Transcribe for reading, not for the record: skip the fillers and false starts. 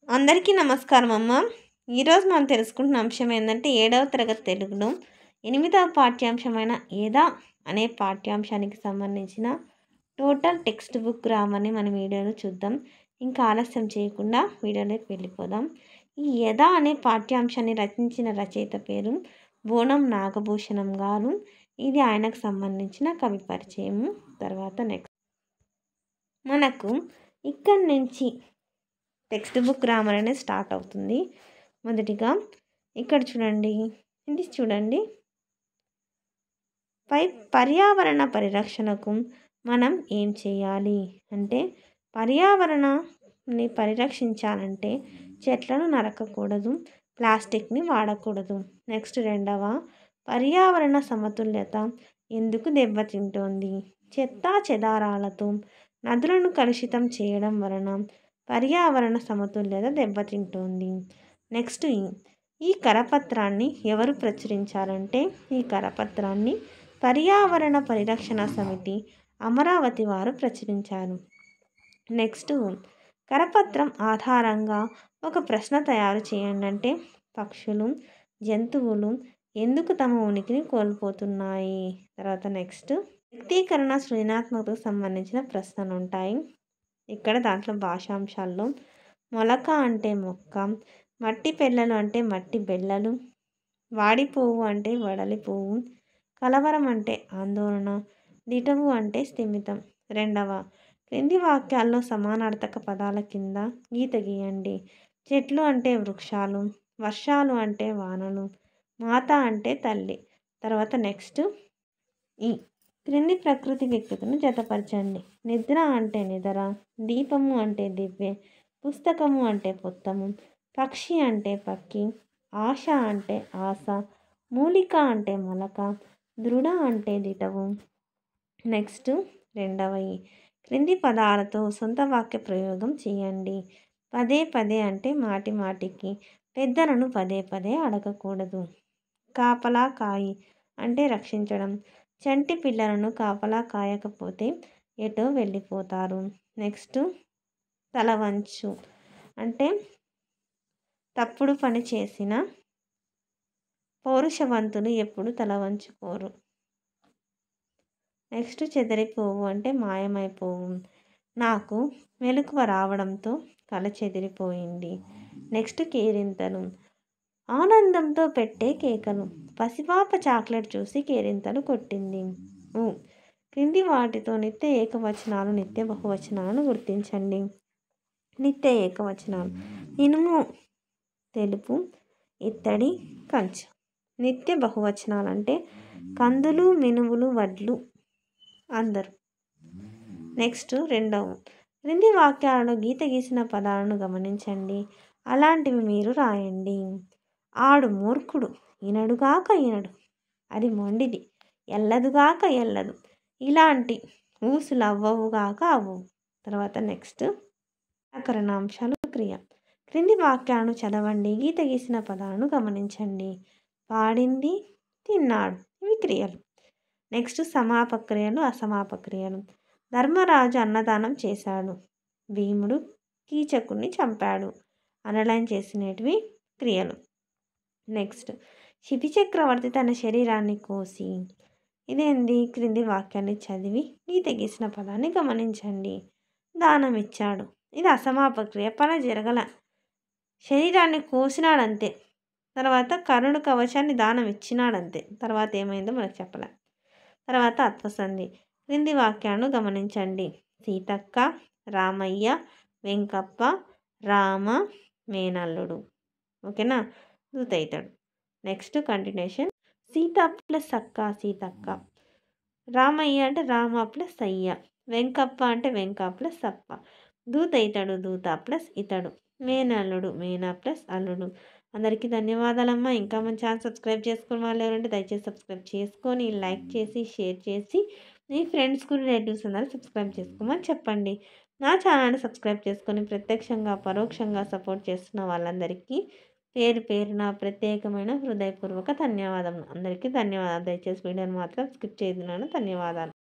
అందరికీ నమస్కారం అమ్మ. ఈరోజు మనం తెలుసుకుంటున్న అంశం ఏంటంటే 7వ తరగతి తెలుగులో 8వ పాఠ్యాంశమైన ఏదా అనే పాఠ్యాంశానికి సంబంధించిన టోటల్ టెక్స్ట్ బుక్ గ్రామర్ని మనం వీడియోలో చూద్దాం. ఇంకా ఆలస్యం చేయకుండా వీడియోలోకి వెళ్ళిపోదాం. ఈ యదా అనే పాఠ్యాంశాన్ని రచించిన రచయిత పేరు బోనం నాగభూషణం గారు. ఇది ఆయనకు సంబంధించిన కవి పరిచయము. తర్వాత నెక్స్ట్ మనకు ఇక్కడి నుంచి టెక్స్ట్ బుక్ గ్రామర్ అనేది స్టార్ట్ అవుతుంది. మొదటిగా ఇక్కడ చూడండి, ఇది చూడండి, పర్యావరణ పరిరక్షణకు మనం ఏం చేయాలి అంటే, పర్యావరణాన్ని పరిరక్షించాలంటే చెట్లను నరకకూడదు, ప్లాస్టిక్ని వాడకూడదు. నెక్స్ట్ రెండవ, పర్యావరణ సమతుల్యత ఎందుకు దెబ్బతింటోంది? చెత్తా చెదారాలతో నదులను కలుషితం చేయడం వలన పర్యావరణ సమతుల్యత దెబ్బతింటోంది. నెక్స్ట్ ఈ కరపత్రాన్ని ఎవరు ప్రచురించారంటే, ఈ కరపత్రాన్ని పర్యావరణ పరిరక్షణ సమితి అమరావతి వారు ప్రచురించారు. నెక్స్ట్ కరపత్రం ఆధారంగా ఒక ప్రశ్న తయారు చేయండి అంటే, పక్షులు జంతువులు ఎందుకు తమ ఉనికిని కోల్పోతున్నాయి? తర్వాత నెక్స్ట్ వ్యక్తీకరణ సృజనాత్మకతకు సంబంధించిన ప్రశ్నలు ఉంటాయి. ఇక్కడ దాంట్లో భాషాంశాల్లో మొలక అంటే మొక్క, మట్టి పెళ్ళలు అంటే మట్టి బెల్లలు, వాడిపోవు అంటే వడలిపోవు, కలవరం అంటే ఆందోళన, దిటవు అంటే స్థిమితం. రెండవ, క్రింది వాక్యాల్లో సమానార్థక పదాల కింద గీత గీయండి. చెట్లు అంటే వృక్షాలు, వర్షాలు అంటే వానలు, మాత అంటే తల్లి. తర్వాత నెక్స్ట్ ఈ క్రింది ప్రకృతి వ్యక్తులను జతపరచండి. నిద్ర అంటే నిద్ర, దీపము అంటే దివ్వె, పుస్తకము అంటే పుస్తము, పక్షి అంటే పక్షి, ఆశ అంటే ఆశ, మూలిక అంటే మొలక, దృఢ అంటే దిటవు. నెక్స్ట్ రెండవ, క్రింది పదాలతో సొంత వాక్య ప్రయోగం చేయండి. పదే పదే అంటే మాటి మాటికి, పెద్దలను పదే పదే అడగకూడదు. కాపలా కాయి అంటే రక్షించడం, చంటి పిల్లలను కాపలా కాయకపోతే ఎటో వెళ్ళిపోతారు. నెక్స్ట్ తలవంచు అంటే తప్పుడు పని చేసిన పౌరుషవంతులు ఎప్పుడు తలవంచుకోరు. నెక్స్ట్ చెదిరిపోవు అంటే మాయమైపోవు, నాకు మెలకువ రావడంతో కల చెదిరిపోయింది. నెక్స్ట్ కేరింతలు ఆనందంతో పెట్టే కేకలు, పసిపాప చాక్లెట్ చూసి కేరింతలు కొట్టింది. క్రింది వాటితో నిత్య ఏకవచనాలు నిత్య బహువచనాలను గుర్తించండి. నిత్య ఏకవచనాలు ఇనుము తెలుపు, ఇత్తడి కంచు. నిత్య బహువచనాలు అంటే కందులు మినువులు వడ్లు అందరూ. నెక్స్ట్ రెండవ, క్రింది వాక్యాలలో గీత గీసిన పదాలను గమనించండి, అలాంటివి మీరు రాయండి. ఆడు మూర్ఖుడు, ఇనడుగాక ఇనడు, అది మొండిది, ఎల్లదుగాక ఎల్లదు, ఇలాంటి ఊసులు అవ్వవుగాక అవ్వవు. తర్వాత నెక్స్ట్ వ్యాకరణాంశాలు క్రియ. క్రింది వాక్యాలను చదవండి, గీత గీసిన పదాలను గమనించండి. పాడింది, తిన్నాడు, ఇవి క్రియలు. నెక్స్ట్ సమాపక్రియలు అసమాపక్రియలు. ధర్మరాజు అన్నదానం చేశాడు, భీముడు కీచకుడిని చంపాడు, అనలైన్ చేసినటివి క్రియలు. నెక్స్ట్ శిబి చక్రవర్తి తన శరీరాన్ని కోసి, ఇదేంది? క్రింది వాక్యాన్ని చదివి గీత గీసిన పదాన్ని గమనించండి. దానం ఇచ్చాడు, ఇది అసమాపక్రియ, పని జరగల, శరీరాన్ని కోసినాడంతే. తర్వాత కరుణ కవచాన్ని దానం ఇచ్చినాడంతే, తర్వాత ఏమైందో మనకు చెప్పలే. తర్వాత అత్వసంధి. క్రింది వాక్యాలను గమనించండి. సీతక్క, రామయ్య, వెంకప్ప, రామ మేనల్లుడు. ఓకేనా? దూతయితాడు. Next continuation. సీత ప్లస్ అక్క సీతక్క, రామయ్య అంటే రామ ప్లస్ అయ్య, వెంకప్ప అంటే వెంక ప్లస్ అప్ప, దూతయితాడు దూత ప్లస్ ఇతడు, మేనల్లుడు మేనా ప్లస్ అల్లుడు. అందరికీ ధన్యవాదాలమ్మా. ఇంకా మన ఛానల్ సబ్స్క్రైబ్ చేసుకుని వాళ్ళు ఎవరంటే దయచేసి సబ్స్క్రైబ్ చేసుకొని లైక్ చేసి షేర్ చేసి మీ ఫ్రెండ్స్కు రిలేటివ్స్ అందరూ సబ్స్క్రైబ్ చేసుకోమని చెప్పండి. నా ఛానల్ని సబ్స్క్రైబ్ చేసుకొని ప్రత్యక్షంగా పరోక్షంగా సపోర్ట్ చేస్తున్న వాళ్ళందరికీ పేరు పేరున ప్రత్యేకమైన హృదయపూర్వక ధన్యవాదములు. అందరికీ ధన్యవాదాలు. దయచేసి వీడియోని మాత్రం స్కిప్ చేయదున్నాను. ధన్యవాదాలు.